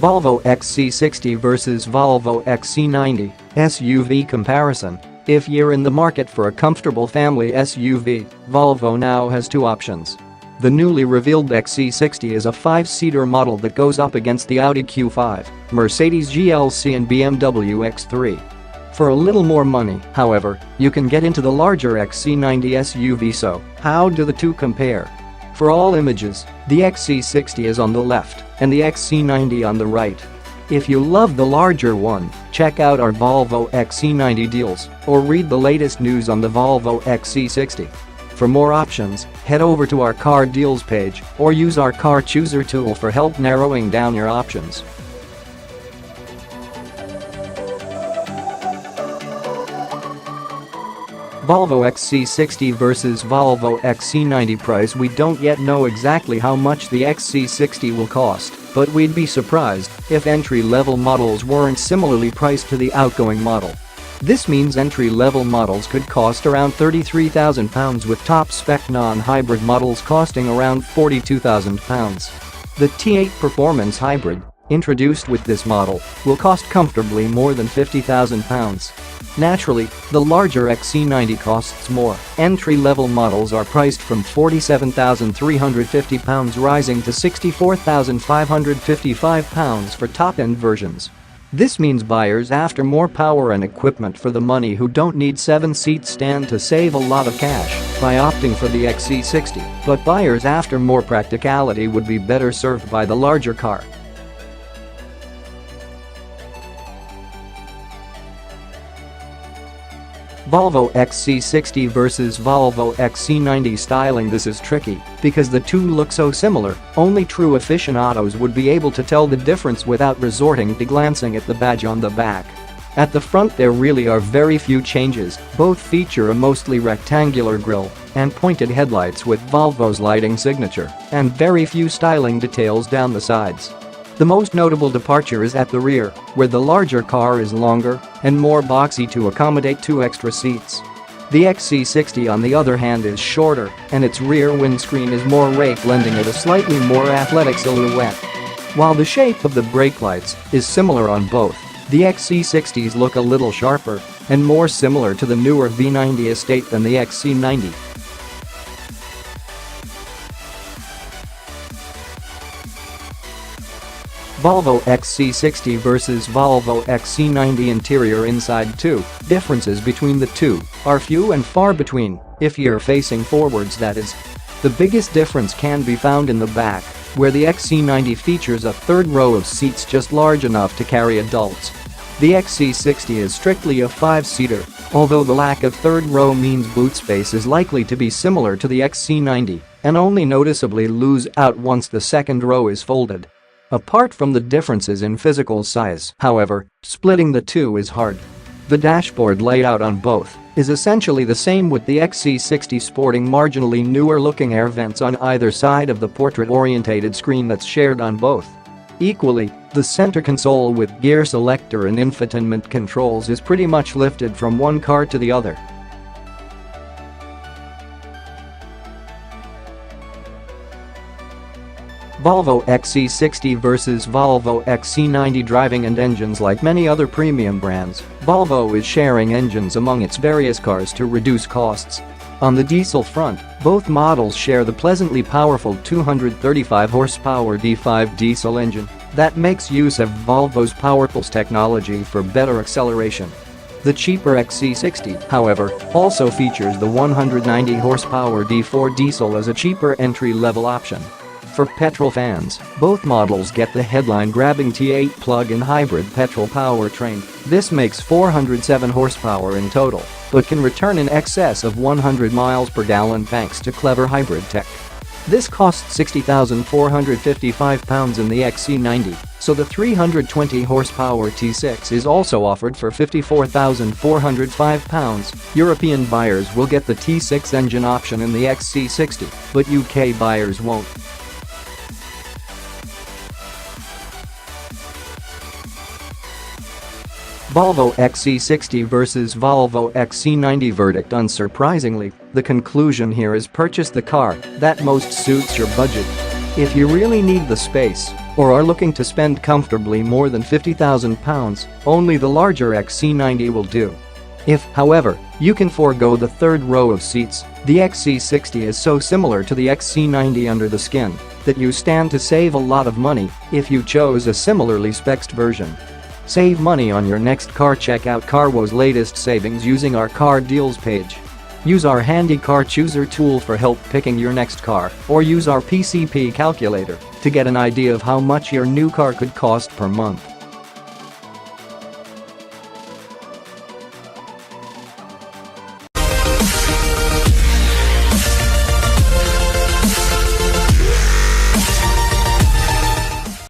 Volvo XC60 vs Volvo XC90 SUV comparison. If you're in the market for a comfortable family SUV, Volvo now has two options. The newly revealed XC60 is a 5-seater model that goes up against the Audi Q5, Mercedes GLC and BMW X3. For a little more money, however, you can get into the larger XC90 SUV. So, how do the two compare? For all images, the XC60 is on the left and the XC90 on the right. If you love the larger one, check out our Volvo XC90 deals or read the latest news on the Volvo XC60. For more options, head over to our car deals page or use our car chooser tool for help narrowing down your options. Volvo XC60 vs Volvo XC90 price. We don't yet know exactly how much the XC60 will cost, but we'd be surprised if entry-level models weren't similarly priced to the outgoing model. This means entry-level models could cost around £33,000 with top-spec non-hybrid models costing around £42,000. The T8 Performance Hybrid, introduced with this model, will cost comfortably more than £50,000. Naturally, the larger XC90 costs more. Entry-level models are priced from £47,350 rising to £64,555 for top-end versions. This means buyers after more power and equipment for the money who don't need 7-seat stand to save a lot of cash by opting for the XC60, but buyers after more practicality would be better served by the larger car. Volvo XC60 vs Volvo XC90 styling. This is tricky because the two look so similar, only true aficionados would be able to tell the difference without resorting to glancing at the badge on the back. At the front there really are very few changes, both feature a mostly rectangular grille and pointed headlights with Volvo's lighting signature, and very few styling details down the sides. The most notable departure is at the rear, where the larger car is longer and more boxy to accommodate 2 extra seats. The XC60 on the other hand is shorter and its rear windscreen is more raked, lending it a slightly more athletic silhouette. While the shape of the brake lights is similar on both, the XC60s look a little sharper and more similar to the newer V90 estate than the XC90. Volvo XC60 vs Volvo XC90 interior. Inside. Two differences between the two are few and far between, if you're facing forwards that is. The biggest difference can be found in the back, where the XC90 features a third row of seats just large enough to carry adults. The XC60 is strictly a 5-seater, although the lack of third row means boot space is likely to be similar to the XC90 and only noticeably lose out once the second row is folded. Apart from the differences in physical size, however, splitting the two is hard. The dashboard layout on both is essentially the same, with the XC60 sporting marginally newer-looking air vents on either side of the portrait-orientated screen that's shared on both. Equally, the center console with gear selector and infotainment controls is pretty much lifted from one car to the other. Volvo XC60 vs Volvo XC90 driving and engines. Like many other premium brands, Volvo is sharing engines among its various cars to reduce costs. On the diesel front, both models share the pleasantly powerful 235 horsepower D5 diesel engine that makes use of Volvo's PowerPulse technology for better acceleration. The cheaper XC60, however, also features the 190 horsepower D4 diesel as a cheaper entry-level option. For petrol fans, both models get the headline-grabbing T8 plug-in hybrid petrol powertrain. This makes 407 horsepower in total, but can return in excess of 100 miles per gallon thanks to clever hybrid tech. This costs £60,455 in the XC90, so the 320 horsepower T6 is also offered for £54,405. European buyers will get the T6 engine option in the XC60, but UK buyers won't. Volvo XC60 vs Volvo XC90 verdict. Unsurprisingly, the conclusion here is purchase the car that most suits your budget. If you really need the space, or are looking to spend comfortably more than £50,000, only the larger XC90 will do. If, however, you can forego the third row of seats, the XC60 is so similar to the XC90 under the skin that you stand to save a lot of money if you chose a similarly spec'd version. Save money on your next car. Check out Carwo's latest savings using our car deals page. Use our handy car chooser tool for help picking your next car, or use our PCP calculator to get an idea of how much your new car could cost per month.